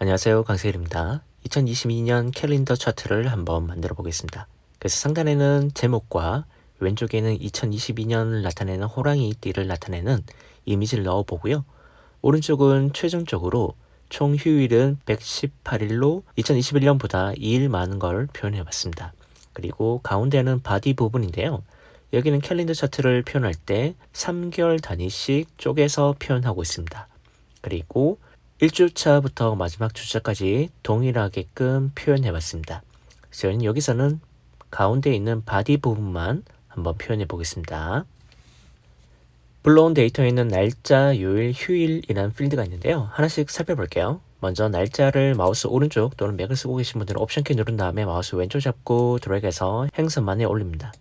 안녕하세요, 강세일입니다. 2022년 캘린더 차트를 한번 만들어 보겠습니다. 그래서 상단에는 제목과 왼쪽에는 2022년을 나타내는 호랑이 띠를 나타내는 이미지를 넣어 보고요. 오른쪽은 최종적으로 총 휴일은 118일로 2021년보다 2일 많은 걸 표현해 봤습니다. 그리고 가운데는 바디 부분인데요. 여기는 캘린더 차트를 표현할 때 3개월 단위씩 쪼개서 표현하고 있습니다. 그리고 1주차부터 마지막 주차까지 동일하게끔 표현해 봤습니다. 저희는 여기서는 가운데 있는 바디 부분만 한번 표현해 보겠습니다. 불러온 데이터에 있는 날짜, 요일, 휴일이라는 필드가 있는데요. 하나씩 살펴볼게요. 먼저 날짜를 마우스 오른쪽 또는 맥을 쓰고 계신 분들은 옵션키 누른 다음에 마우스 왼쪽 잡고 드래그해서 행선만에 올립니다.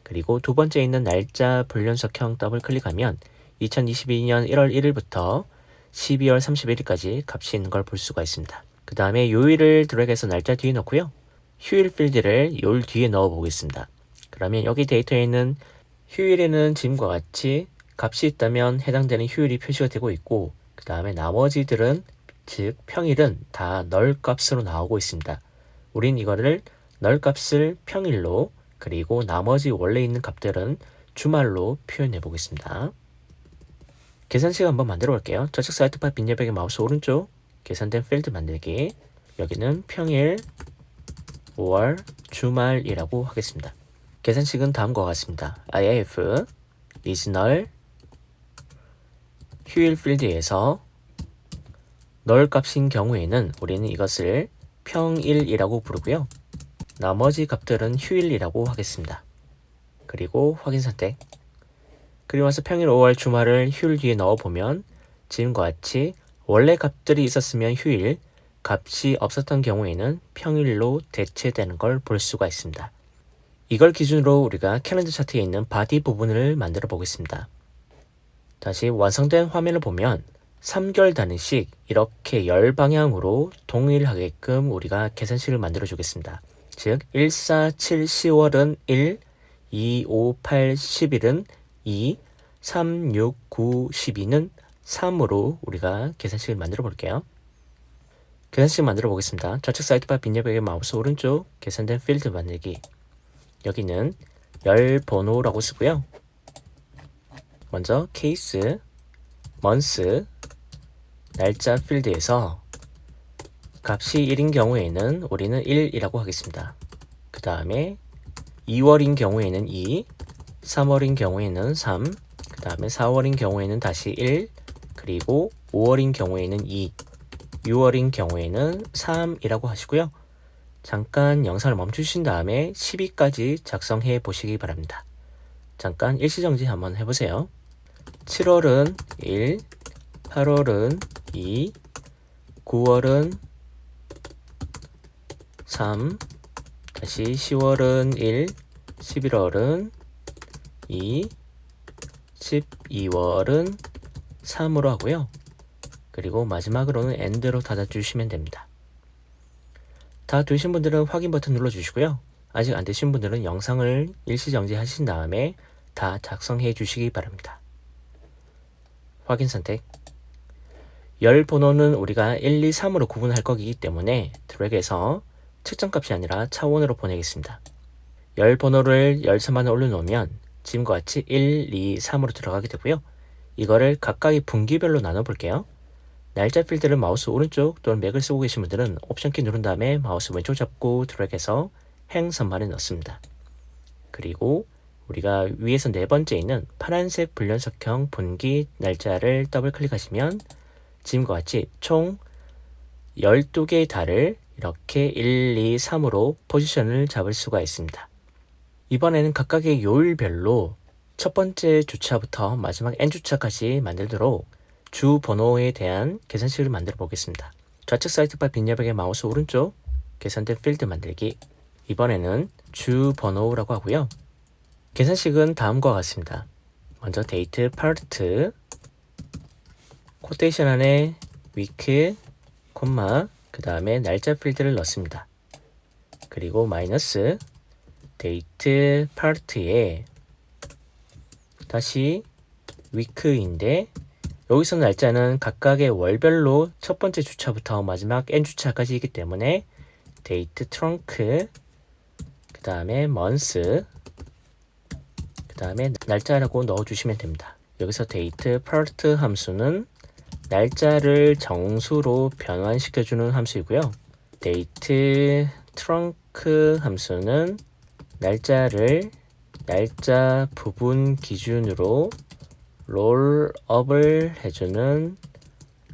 그리고 두 번째 있는 날짜 불연속형 더블 클릭하면 2022년 1월 1일부터 12월 31일까지 값이 있는 걸 볼 수가 있습니다. 그 다음에 요일을 드래그해서 날짜 뒤에 넣고요. 휴일 필드를 요일 뒤에 넣어 보겠습니다. 그러면 여기 데이터에 있는 휴일에는 지금과 같이 값이 있다면 해당되는 휴일이 표시가 되고 있고, 그 다음에 나머지들은 즉 평일은 다 널 값으로 나오고 있습니다. 우린 이거를 널 값을 평일로, 그리고 나머지 원래 있는 값들은 주말로 표현해 보겠습니다. 계산식 한번 만들어 볼게요. 좌측 사이드바 빈여백의 마우스 오른쪽 계산된 필드 만들기. 여기는 평일, 5월, 주말이라고 하겠습니다. 계산식은 다음과 같습니다. if 리즈널 휴일 필드에서 널 값인 경우에는 우리는 이것을 평일이라고 부르고요. 나머지 값들은 휴일이라고 하겠습니다. 그리고 확인 선택. 그리고 나서 평일 5월 주말을 휴일 뒤에 넣어보면 지금과 같이 원래 값들이 있었으면 휴일, 값이 없었던 경우에는 평일로 대체되는 걸 볼 수가 있습니다. 이걸 기준으로 우리가 캘린더 차트에 있는 바디 부분을 만들어 보겠습니다. 다시 완성된 화면을 보면 3개월 단위씩 이렇게 열 방향으로 동일하게끔 우리가 계산식을 만들어 주겠습니다. 즉 1, 4, 7, 10월은 1, 2, 5, 8, 11은 2, 3, 6, 9, 12는 3으로 우리가 계산식을 만들어 볼게요. 계산식 만들어 보겠습니다. 좌측 사이드바 빈여백의 마우스 오른쪽 계산된 필드 만들기. 여기는 열 번호라고 쓰고요. 먼저 케이스, 먼스, 날짜 필드에서 값이 1인 경우에는 우리는 1이라고 하겠습니다. 그 다음에 2월인 경우에는 2, 3월인 경우에는 3, 그 다음에 4월인 경우에는 다시 1, 그리고 5월인 경우에는 2, 6월인 경우에는 3이라고 하시고요. 잠깐 영상을 멈추신 다음에 12까지 작성해 보시기 바랍니다. 잠깐 일시정지 한번 해보세요. 7월은 1, 8월은 2, 9월은 3, 다시 10월은 1, 11월은 2, 12월은 3으로 하고요. 그리고 마지막으로는 엔드로 닫아주시면 됩니다. 다 되신 분들은 확인 버튼 눌러주시고요. 아직 안 되신 분들은 영상을 일시정지 하신 다음에 다 작성해 주시기 바랍니다. 확인 선택. 열 번호는 우리가 1, 2, 3으로 구분할 거기 때문에 드래그해서 측정값이 아니라 차원으로 보내겠습니다. 열 번호를 열선만에 올려놓으면 지금과 같이 1, 2, 3으로 들어가게 되고요. 이거를 각각의 분기별로 나눠볼게요. 날짜 필드를 마우스 오른쪽 또는 맥을 쓰고 계신 분들은 옵션키 누른 다음에 마우스 왼쪽 잡고 드래그해서 행선만에 넣습니다. 그리고 우리가 위에서 네 번째 있는 파란색 불연속형 분기 날짜를 더블 클릭하시면 지금과 같이 총 12개의 달을 이렇게 1, 2, 3으로 포지션을 잡을 수가 있습니다. 이번에는 각각의 요일별로 첫 번째 주차부터 마지막 N주차까지 만들도록 주 번호에 대한 계산식을 만들어 보겠습니다. 좌측 사이드바 빈여백의 마우스 오른쪽 계산된 필드 만들기. 이번에는 주 번호라고 하고요. 계산식은 다음과 같습니다. 먼저 데이트 파트 코테이션 안에 위크, 콤마, 그 다음에 날짜 필드를 넣습니다. 그리고 마이너스 데이트 파트에 다시 위크인데 여기서 날짜는 각각의 월별로 첫 번째 주차부터 마지막 N주차까지 있기 때문에 데이트 트렁크, 그 다음에 month, 그 다음에 날짜라고 넣어주시면 됩니다. 여기서 데이트 part 함수는 날짜를 정수로 변환시켜주는 함수이고요. 데이트 트렁크 함수는 날짜 부분 기준으로 롤업을 해주는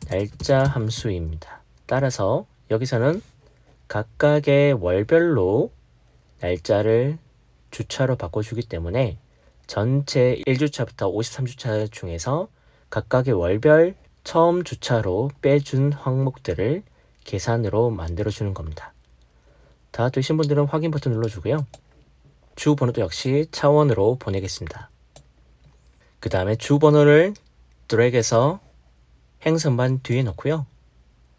날짜 함수입니다. 따라서 여기서는 각각의 월별로 날짜를 주차로 바꿔주기 때문에 전체 1주차부터 53주차 중에서 각각의 월별 처음 주차로 빼준 항목들을 계산으로 만들어주는 겁니다. 다 되신 분들은 확인 버튼 눌러주고요. 주 번호도 역시 차원으로 보내겠습니다. 그 다음에 주 번호를 드래그해서 행선반 뒤에 놓고요.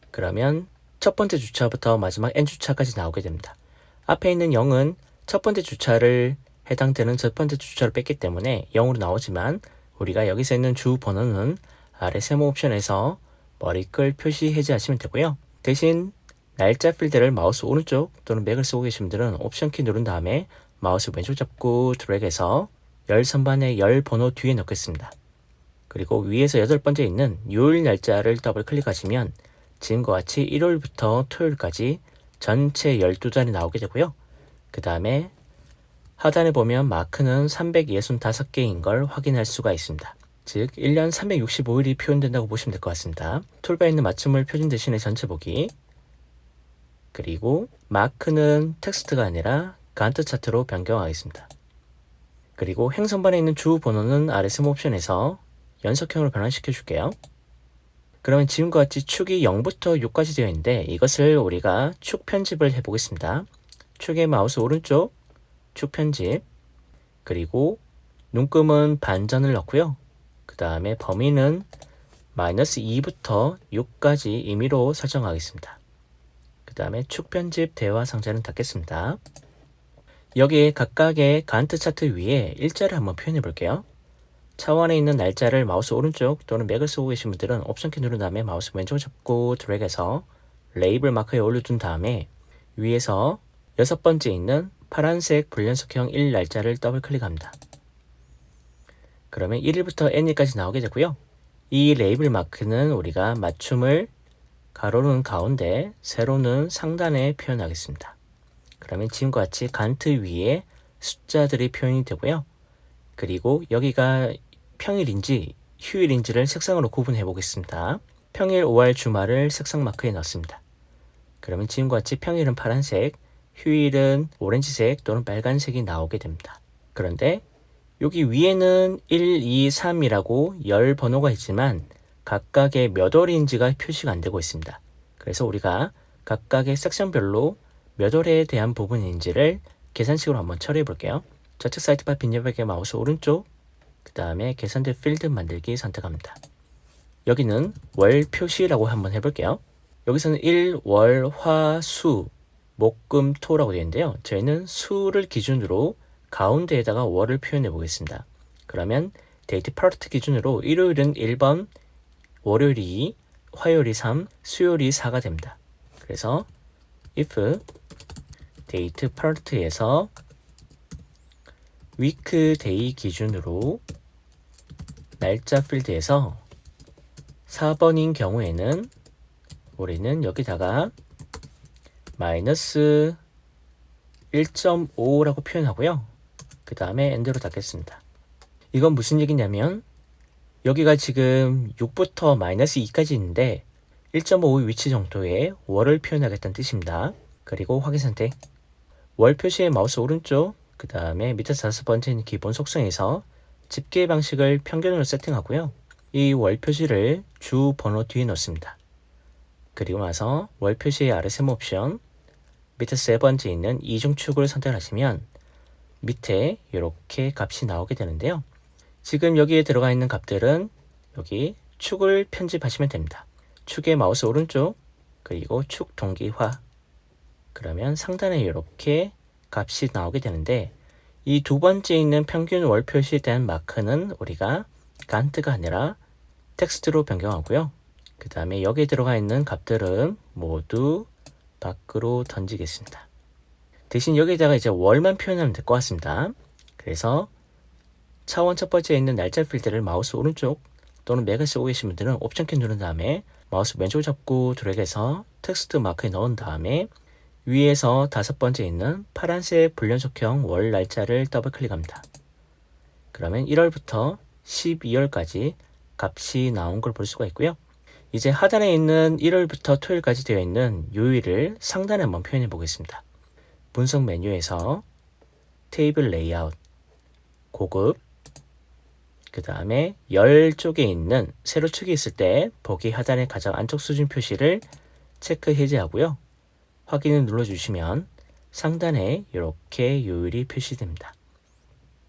그러면 첫 번째 주차부터 마지막 N주차까지 나오게 됩니다. 앞에 있는 0은 첫 번째 주차를 해당되는 첫 번째 주차를 뺐기 때문에 0으로 나오지만 우리가 여기서 있는 주 번호는 아래 세모 옵션에서 머리글 표시 해제하시면 되고요. 대신 날짜 필드를 마우스 오른쪽 또는 맥을 쓰고 계신 분들은 옵션 키 누른 다음에 마우스 왼쪽 잡고 드래그해서 열 선반의 열 번호 뒤에 넣겠습니다. 그리고 위에서 8번째 있는 요일 날짜를 더블 클릭하시면 지금과 같이 일요일부터 토요일까지 전체 12자리 나오게 되고요. 그 다음에 하단에 보면 마크는 365개인 걸 확인할 수가 있습니다. 즉 1년 365일이 표현된다고 보시면 될 것 같습니다. 툴바에 있는 맞춤을 표준 대신에 전체 보기, 그리고 마크는 텍스트가 아니라 간트 차트로 변경하겠습니다. 그리고 행선반에 있는 주 번호는 아래 세모 옵션에서 연속형으로 변환시켜 줄게요. 그러면 지금과 같이 축이 0부터 6까지 되어 있는데 이것을 우리가 축 편집을 해 보겠습니다. 축의 마우스 오른쪽 축 편집, 그리고 눈금은 반전을 넣고요. 그 다음에 범위는 -2부터 6까지 임의로 설정하겠습니다. 그 다음에 축 편집 대화 상자는 닫겠습니다. 여기에 각각의 간트 차트 위에 일자를 한번 표현해 볼게요. 차원에 있는 날짜를 마우스 오른쪽 또는 맥을 쓰고 계신 분들은 옵션 키 누른 다음에 마우스 왼쪽 잡고 드래그해서 레이블 마크에 올려둔 다음에 위에서 6번째 있는 파란색 불연속형 1 날짜를 더블 클릭합니다. 그러면 1일부터 N일까지 나오게 되고요. 이 레이블 마크는 우리가 맞춤을 가로는 가운데, 세로는 상단에 표현하겠습니다. 그러면 지금과 같이 간트 위에 숫자들이 표현이 되고요. 그리고 여기가 평일인지 휴일인지를 색상으로 구분해 보겠습니다. 평일 5월 주말을 색상 마크에 넣습니다. 그러면 지금과 같이 평일은 파란색, 휴일은 오렌지색 또는 빨간색이 나오게 됩니다. 그런데 여기 위에는 1, 2, 3이라고 열 번호가 있지만 각각의 몇 월인지가 표시가 안 되고 있습니다. 그래서 우리가 각각의 섹션별로 몇 월에 대한 부분인지를 계산식으로 한번 처리해 볼게요. 좌측 사이드바 빈여백의 마우스 오른쪽, 그 다음에 계산대 필드 만들기 선택합니다. 여기는 월 표시라고 한번 해볼게요. 여기서는 일, 월, 화, 수, 목, 금, 토라고 되어 있는데요. 저희는 수를 기준으로 가운데에다가 월을 표현해 보겠습니다. 그러면 데이트 파트 기준으로 일요일은 1번, 월요일이 2, 화요일이 3, 수요일이 4가 됩니다. 그래서 if 데이트 파트에서 weekday 기준으로 날짜 필드에서 4번인 경우에는 우리는 여기다가 마이너스 1.5라고 표현하고요. 그 다음에 엔드로 닫겠습니다. 이건 무슨 얘기냐면 여기가 지금 6부터 마이너스 2까지 있는데 1.5 위치 정도의 월을 표현하겠다는 뜻입니다. 그리고 확인 선택. 월 표시의 마우스 오른쪽, 그 다음에 밑에 5번째는 기본 속성에서 집계 방식을 평균으로 세팅하고요. 이 월 표시를 주 번호 뒤에 넣습니다. 그리고 나서 월 표시의 아래 세모 옵션, 밑에 3번째 있는 이중축을 선택하시면 밑에 이렇게 값이 나오게 되는데요. 지금 여기에 들어가 있는 값들은 여기 축을 편집하시면 됩니다. 축의 마우스 오른쪽, 그리고 축 동기화. 그러면 상단에 이렇게 값이 나오게 되는데 이 두 번째 있는 평균 월 표시에 대한 마크는 우리가 간트가 아니라 텍스트로 변경하고요. 그 다음에 여기에 들어가 있는 값들은 모두 밖으로 던지겠습니다. 대신 여기에다가 이제 월만 표현하면 될 것 같습니다. 그래서 차원 첫 번째에 있는 날짜 필드를 마우스 오른쪽 또는 맥을 쓰고 계신 분들은 옵션 키 누른 다음에 마우스 왼쪽 잡고 드래그해서 텍스트 마크에 넣은 다음에 위에서 다섯 번째 있는 파란색 불연속형 월 날짜를 더블 클릭합니다. 그러면 1월부터 12월까지 값이 나온 걸 볼 수가 있고요. 이제 하단에 있는 1월부터 토요일까지 되어 있는 요일을 상단에 한번 표현해 보겠습니다. 분석 메뉴에서 테이블 레이아웃, 고급, 그 다음에 열 쪽에 있는 세로축이 있을 때 보기 하단의 가장 안쪽 수준 표시를 체크 해제하고요. 확인을 눌러주시면 상단에 이렇게 요일이 표시됩니다.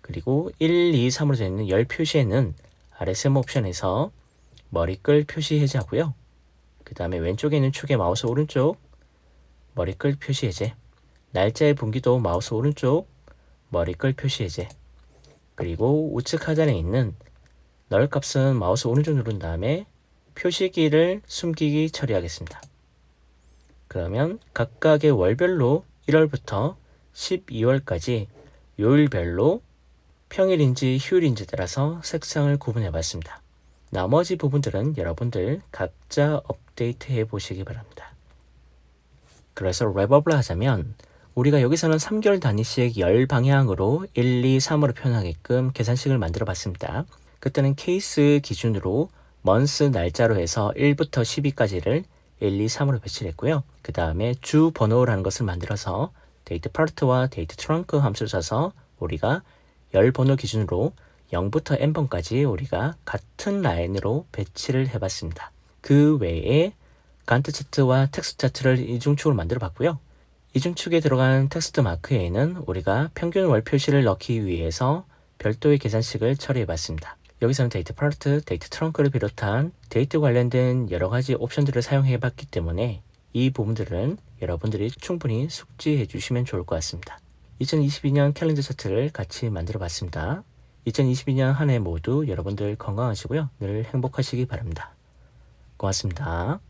그리고 1, 2, 3으로 되어 있는 열 표시에는 아래 세모 옵션에서 머리끌 표시 해제하고요. 그 다음에 왼쪽에 있는 축의 마우스 오른쪽 머리끌 표시 해제, 날짜의 분기도 마우스 오른쪽 머리끌 표시 해제, 그리고 우측 하단에 있는 널 값은 마우스 오른쪽 누른 다음에 표시기를 숨기기 처리하겠습니다. 그러면 각각의 월별로 1월부터 12월까지 요일별로 평일인지 휴일인지 따라서 색상을 구분해 봤습니다. 나머지 부분들은 여러분들 각자 업데이트 해 보시기 바랍니다. 그래서 랩업을 하자면 우리가 여기서는 3개월 단위씩 열 방향으로 1, 2, 3으로 표현하게끔 계산식을 만들어 봤습니다. 그때는 케이스 기준으로 먼스 날짜로 해서 1부터 12까지를 1, 2, 3으로 배치를 했고요. 그 다음에 주 번호라는 것을 만들어서 데이트 파트와 데이트 트렁크 함수를 써서 우리가 열 번호 기준으로 0부터 n번까지 우리가 같은 라인으로 배치를 해봤습니다. 그 외에 간트 차트와 텍스트 차트를 이중축으로 만들어 봤고요. 이중축에 들어간 텍스트 마크에는 우리가 평균 월 표시를 넣기 위해서 별도의 계산식을 처리해 봤습니다. 여기서는 데이트 파트, 데이트 트렁크를 비롯한 데이트 관련된 여러 가지 옵션들을 사용해 봤기 때문에 이 부분들은 여러분들이 충분히 숙지해 주시면 좋을 것 같습니다. 2022년 캘린더 차트를 같이 만들어 봤습니다. 2022년 한 해 모두 여러분들 건강하시고요. 늘 행복하시기 바랍니다. 고맙습니다.